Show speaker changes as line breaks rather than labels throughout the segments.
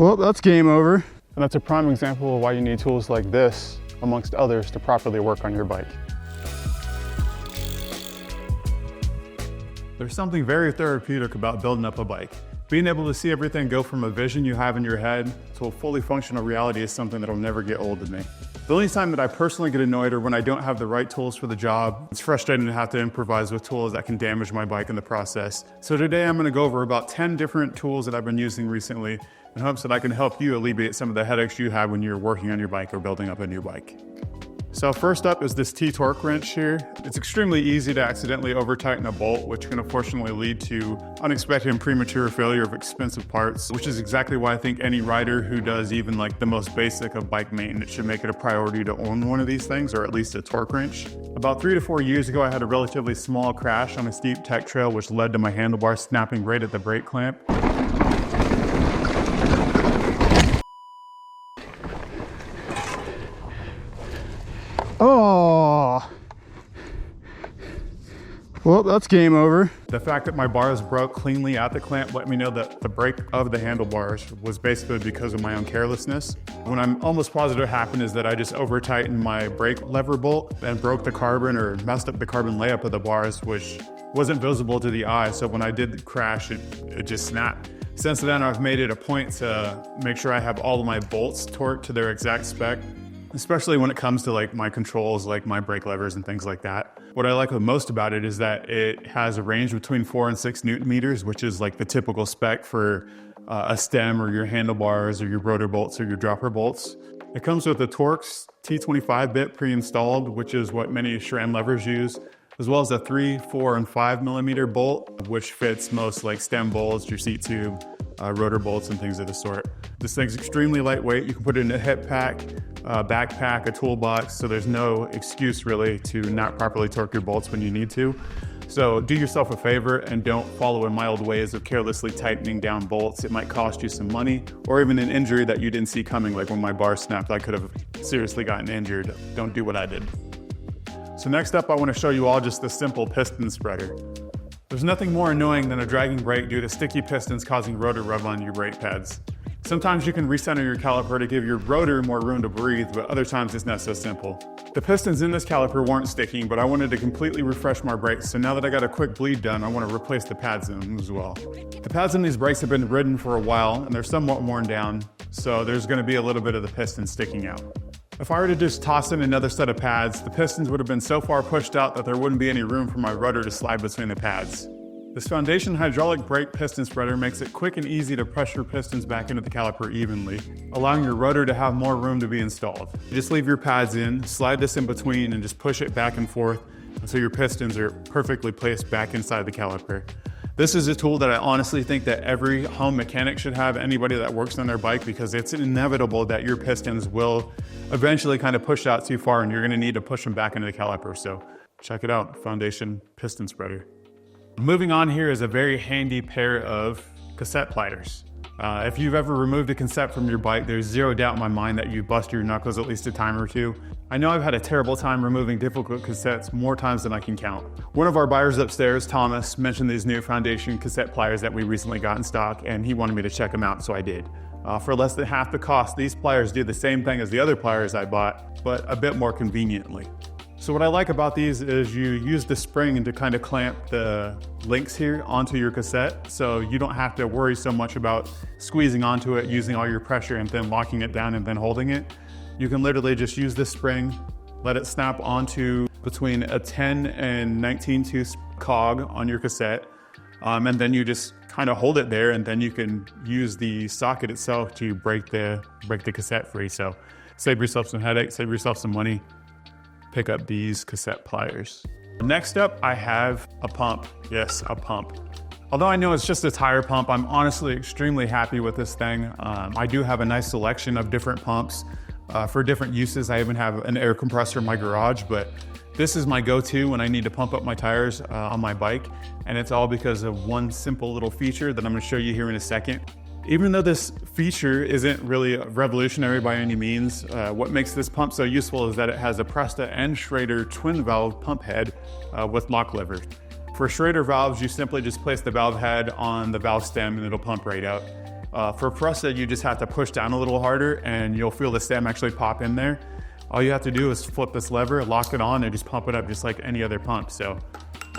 Well, that's game over. And that's a prime example of why you need tools like this, amongst others, to properly work on your bike. There's something very therapeutic about building up a bike. Being able to see everything go from a vision you have in your head to a fully functional reality is something that'll never get old to me. The only time that I personally get annoyed are when I don't have the right tools for the job. It's frustrating to have to improvise with tools that can damage my bike in the process. So today I'm going to go over about 10 different tools that I've been using recently in hopes that I can help you alleviate some of the headaches you have when you're working on your bike or building up a new bike. So first up is this T-torque wrench here. It's extremely easy to accidentally over-tighten a bolt, which can unfortunately lead to unexpected and premature failure of expensive parts, which is exactly why I think any rider who does even like the most basic of bike maintenance should make it a priority to own one of these things, or at least a torque wrench. About 3 to 4 years ago, I had a relatively small crash on a steep tech trail, which led to my handlebar snapping right at the brake clamp. Oh, well, that's game over. The fact that my bars broke cleanly at the clamp let me know that the break of the handlebars was basically because of my own carelessness. What I'm almost positive happened is that I just over tightened my brake lever bolt and broke the carbon or messed up the carbon layup of the bars, which wasn't visible to the eye. So when I did crash, it just snapped. Since then, I've made it a point to make sure I have all of my bolts torqued to their exact spec, especially when it comes to like my controls, like my brake levers and things like that. What I like the most about it is that it has a range between 4 and 6 Newton meters, which is like the typical spec for a stem or your handlebars or your rotor bolts or your dropper bolts. It comes with a Torx T25 bit pre-installed, which is what many SRAM levers use, as well as a 3, 4, and 5 millimeter bolt, which fits most like stem bolts, your seat tube, rotor bolts, and things of the sort. This thing's extremely lightweight. You can put it in a hip pack, backpack, a toolbox, so there's no excuse really to not properly torque your bolts when you need to. So do yourself a favor and don't follow in mild ways of carelessly tightening down bolts. It might cost you some money or even an injury that you didn't see coming, like when my bar snapped, I could have seriously gotten injured. Don't do what I did. So next up, I want to show you all just the simple piston spreader. There's nothing more annoying than a dragging brake due to sticky pistons causing rotor rub on your brake pads. Sometimes you can recenter your caliper to give your rotor more room to breathe, but other times it's not so simple. The pistons in this caliper weren't sticking, but I wanted to completely refresh my brakes, so now that I got a quick bleed done, I want to replace the pads in them as well. The pads in these brakes have been ridden for a while, and they're somewhat worn down, so there's going to be a little bit of the piston sticking out. If I were to just toss in another set of pads, the pistons would have been so far pushed out that there wouldn't be any room for my rotor to slide between the pads. This foundation hydraulic brake piston spreader makes it quick and easy to pressure pistons back into the caliper evenly, allowing your rotor to have more room to be installed. You just leave your pads in, slide this in between, and just push it back and forth until your pistons are perfectly placed back inside the caliper. This is a tool that I honestly think that every home mechanic should have, anybody that works on their bike, because it's inevitable that your pistons will eventually kind of push out too far and you're going to need to push them back into the caliper. So check it out, foundation piston spreader. Moving on, here is a very handy pair of cassette pliers. If you've ever removed a cassette from your bike, there's zero doubt in my mind that you bust your knuckles at least a time or two. I know I've had a terrible time removing difficult cassettes more times than I can count. One of our buyers upstairs, Thomas, mentioned these new foundation cassette pliers that we recently got in stock, and he wanted me to check them out, so I did. For less than half the cost, these pliers do the same thing as the other pliers I bought, but a bit more conveniently. So what I like about these is you use the spring to kind of clamp the links here onto your cassette, so you don't have to worry so much about squeezing onto it, using all your pressure, and then locking it down and then holding it. You can literally just use this spring, let it snap onto between a 10 and 19 tooth cog on your cassette, and then you just kind of hold it there, and then you can use the socket itself to break the cassette free. So save yourself some headache, save yourself some money. Pick up these cassette pliers. Next up, I have a pump. Yes, a pump. Although I know it's just a tire pump, I'm honestly extremely happy with this thing. I do have a nice selection of different pumps for different uses. I even have an air compressor in my garage, but this is my go-to when I need to pump up my tires on my bike, and it's all because of one simple little feature that I'm gonna show you here in a second. Even though this feature isn't really revolutionary by any means, what makes this pump so useful is that it has a Preston and Schrader twin valve pump head with lock lever. For Schrader valves, you simply just place the valve head on the valve stem and it'll pump right out. For Preston, you just have to push down a little harder and you'll feel the stem actually pop in there. All you have to do is flip this lever, lock it on, and just pump it up just like any other pump. So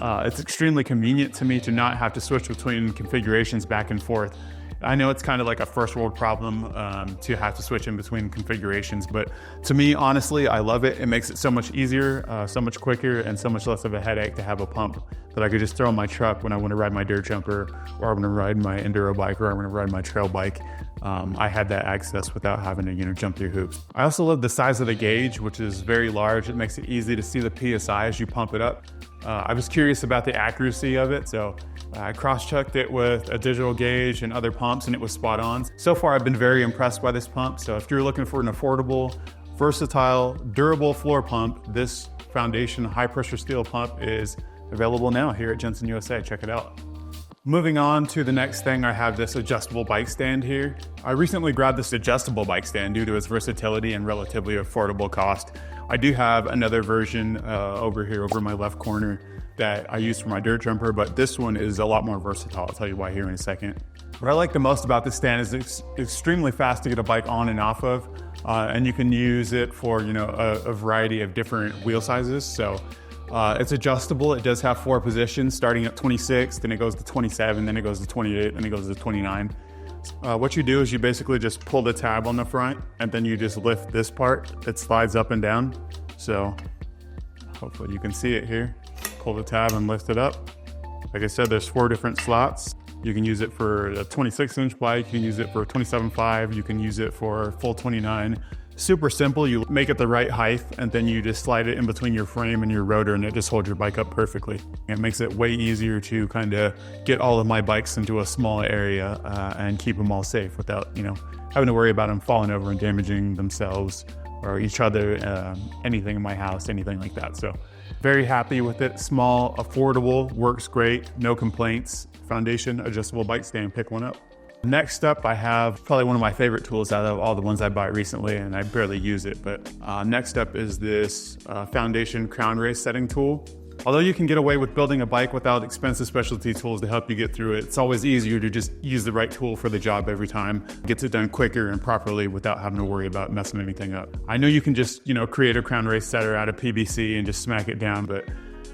it's extremely convenient to me to not have to switch between configurations back and forth. I know it's kind of like a first world problem to have to switch in between configurations, but to me, honestly, I love it. It makes it so much easier, so much quicker, and so much less of a headache to have a pump that I could just throw in my truck when I want to ride my dirt jumper, or I want to ride my enduro bike, or I want to ride my trail bike. I had that access without having to, jump through hoops. I also love the size of the gauge, which is very large. It makes it easy to see the PSI as you pump it up. I was curious about the accuracy of it, so I cross-checked it with a digital gauge and other pumps, and it was spot on. So far, I've been very impressed by this pump. So if you're looking for an affordable, versatile, durable floor pump, this Foundation high-pressure steel pump is available now here at Jenson USA. Check it out. Moving on to the next thing, I have this adjustable bike stand here. I recently grabbed this adjustable bike stand due to its versatility and relatively affordable cost. I do have another version over here over my left corner that I use for my dirt jumper, but this one is a lot more versatile. I'll tell you why here in a second. What I like the most about this stand is it's extremely fast to get a bike on and off of, and you can use it for a variety of different wheel sizes. So it's adjustable. It does have 4 positions, starting at 26, then it goes to 27, then it goes to 28, then it goes to 29. What you do is you basically just pull the tab on the front, and then you just lift this part. It slides up and down. So hopefully you can see it here. Pull the tab and lift it up. Like I said, there's 4 different slots. You can use it for a 26-inch bike, you can use it for a 27.5, you can use it for full 29. Super simple. You make it the right height, and then you just slide it in between your frame and your rotor, and it just holds your bike up perfectly. It makes it way easier to kind of get all of my bikes into a small area and keep them all safe without having to worry about them falling over and damaging themselves or each other, anything in my house, anything like that. So very happy with it. Small, affordable, works great, no complaints. Foundation adjustable bike stand, pick one up. Next up, I have probably one of my favorite tools out of all the ones I buy recently, and I barely use it, but next up is this Foundation crown race setting tool. Although you can get away with building a bike without expensive specialty tools to help you get through it, it's always easier to just use the right tool for the job every time. It gets it done quicker and properly without having to worry about messing anything up. I know you can just, create a crown race setter out of PVC and just smack it down, but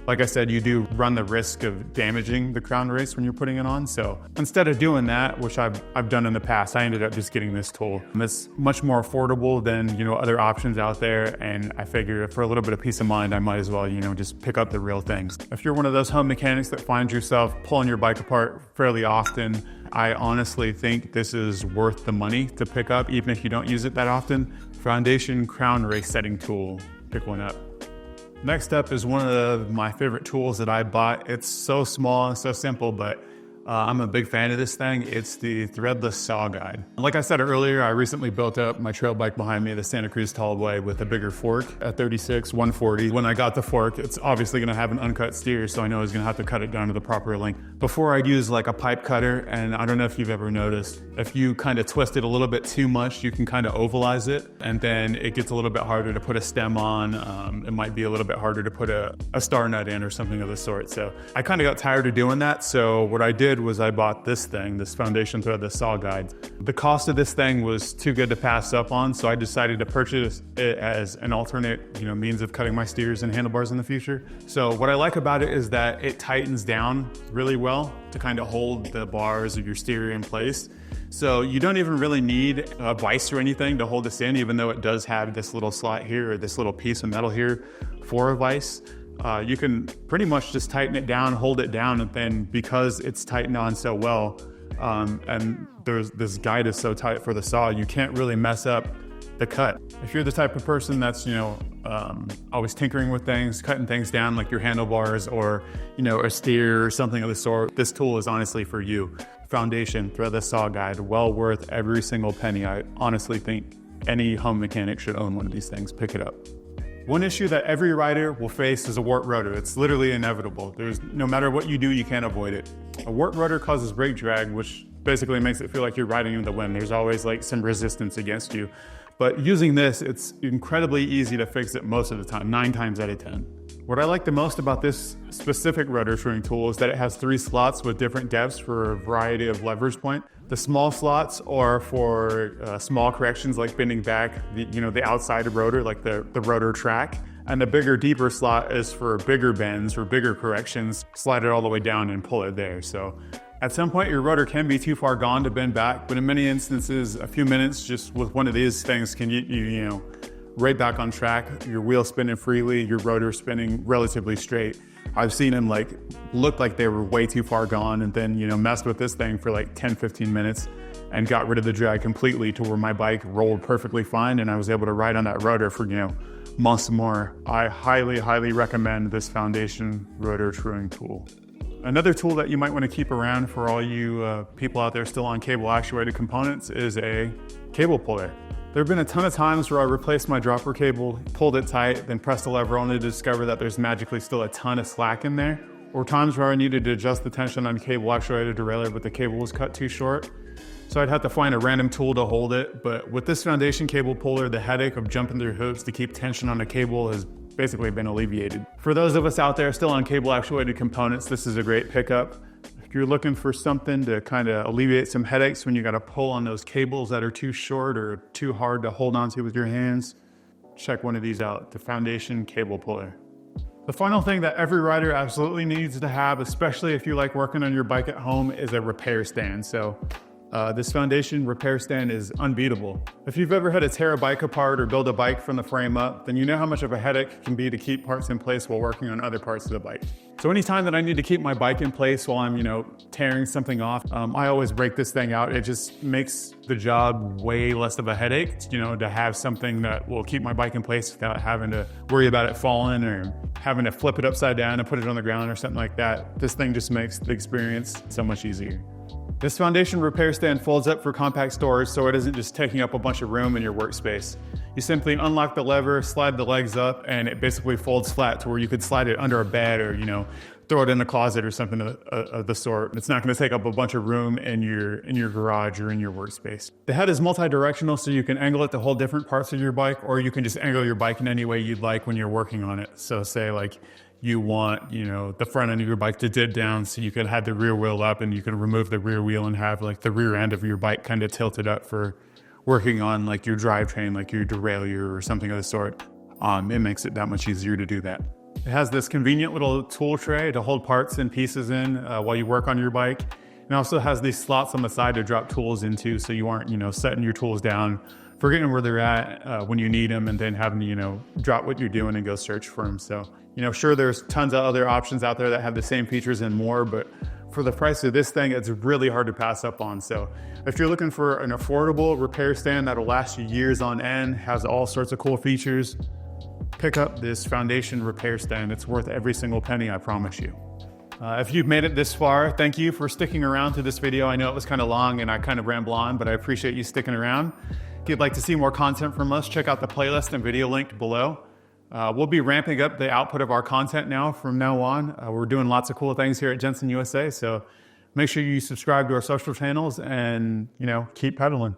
like I said, you do run the risk of damaging the crown race when you're putting it on. So instead of doing that, which I've done in the past, I ended up just getting this tool. It's much more affordable than other options out there, and I figure for a little bit of peace of mind, I might as well just pick up the real things. If you're one of those home mechanics that finds yourself pulling your bike apart fairly often, I honestly think this is worth the money to pick up, even if you don't use it that often. Foundation crown race setting tool, pick one up. Next up is one of my favorite tools that I bought. It's so small and so simple, but I'm a big fan of this thing. It's the Threadless Saw guide. Like I said earlier, I recently built up my trail bike behind me, the Santa Cruz Tallboy, with a bigger fork at 36, 140. When I got the fork, it's obviously gonna have an uncut steer, so I know I was gonna have to cut it down to the proper length. Before I'd use like a pipe cutter, and I don't know if you've ever noticed, if you kind of twist it a little bit too much, you can kind of ovalize it, and then it gets a little bit harder to put a stem on. It might be a little bit harder to put a star nut in or something of the sort. So I kind of got tired of doing that, so what I did was I bought this thing, this Foundation Threadless Saw guide. The cost of this thing was too good to pass up on, so I decided to purchase it as an alternate, means of cutting my steers and handlebars in the future. So what I like about it is that it tightens down really well to kind of hold the bars of your steer in place. So you don't even really need a vise or anything to hold this in, even though it does have this little slot here, or this little piece of metal here for a vise. You can pretty much just tighten it down, hold it down, and then because it's tightened on so well, and this guide is so tight for the saw, you can't really mess up the cut. If you're the type of person that's always tinkering with things, cutting things down like your handlebars or a steer or something of the sort, this tool is honestly for you. Foundation Threadless Saw guide, well worth every single penny. I honestly think any home mechanic should own one of these things. Pick it up. One issue that every rider will face is a warped rotor. It's literally inevitable. No matter what you do, you can't avoid it. A warped rotor causes brake drag, which basically makes it feel like you're riding in the wind. There's always like some resistance against you. But using this, it's incredibly easy to fix it most of the time, 9 times out of 10. What I like the most about this specific rotor screwing tool is that it has 3 slots with different depths for a variety of leverage point. The small slots are for small corrections like bending back the outside of rotor, like the rotor track. And the bigger, deeper slot is for bigger bends or bigger corrections. Slide it all the way down and pull it there. So at some point your rotor can be too far gone to bend back, but in many instances, a few minutes just with one of these things can get you right back on track, your wheel spinning freely, your rotor spinning relatively straight. I've seen them look like they were way too far gone and then, messed with this thing for like 10, 15 minutes and got rid of the drag completely to where my bike rolled perfectly fine and I was able to ride on that rotor for, months more. I highly, highly recommend this Foundation rotor screwing tool. Another tool that you might want to keep around for all you people out there still on cable actuated components is a cable puller. There have been a ton of times where I replaced my dropper cable, pulled it tight, then pressed the lever only to discover that there's magically still a ton of slack in there. Or times where I needed to adjust the tension on cable actuated derailleur, but the cable was cut too short. So I'd have to find a random tool to hold it. But with this Foundation cable puller, the headache of jumping through hoops to keep tension on a cable has basically been alleviated. For those of us out there still on cable actuated components, this is a great pickup. If you're looking for something to kind of alleviate some headaches when you got to pull on those cables that are too short or too hard to hold onto with your hands, check one of these out, the Foundation cable puller. The final thing that every rider absolutely needs to have, especially if you like working on your bike at home, is a repair stand. So this Foundation repair stand is unbeatable. If you've ever had to tear a bike apart or build a bike from the frame up, then you know how much of a headache it can be to keep parts in place while working on other parts of the bike. So anytime that I need to keep my bike in place while I'm, tearing something off, I always break this thing out. It just makes the job way less of a headache, to have something that will keep my bike in place without having to worry about it falling or having to flip it upside down and put it on the ground or something like that. This thing just makes the experience so much easier. This Foundation repair stand folds up for compact storage so it isn't just taking up a bunch of room in your workspace. You simply unlock the lever, slide the legs up, and it basically folds flat to where you could slide it under a bed or, throw it in a closet or something of the sort. It's not going to take up a bunch of room in your garage or in your workspace. The head is multi-directional, so you can angle it to hold different parts of your bike, or you can just angle your bike in any way you'd like when you're working on it. So say you want, the front end of your bike to dip down so you could have the rear wheel up and you can remove the rear wheel and have the rear end of your bike kind of tilted up for working on your drivetrain, your derailleur or something of the sort. It makes it that much easier to do that. It has this convenient little tool tray to hold parts and pieces in while you work on your bike. It also has these slots on the side to drop tools into so you aren't, setting your tools down, forgetting where they're at when you need them and then having to, drop what you're doing and go search for them. So, sure, there's tons of other options out there that have the same features and more, but for the price of this thing, it's really hard to pass up on. So if you're looking for an affordable repair stand that'll last you years on end, has all sorts of cool features, pick up this Foundation repair stand. It's worth every single penny, I promise you. If you've made it this far, thank you for sticking around to this video. I know it was kind of long and I kind of ramble on, but I appreciate you sticking around. If you'd like to see more content from us, check out the playlist and video linked below. We'll be ramping up the output of our content now from now on. We're doing lots of cool things here at Jenson USA, so make sure you subscribe to our social channels and, keep pedaling.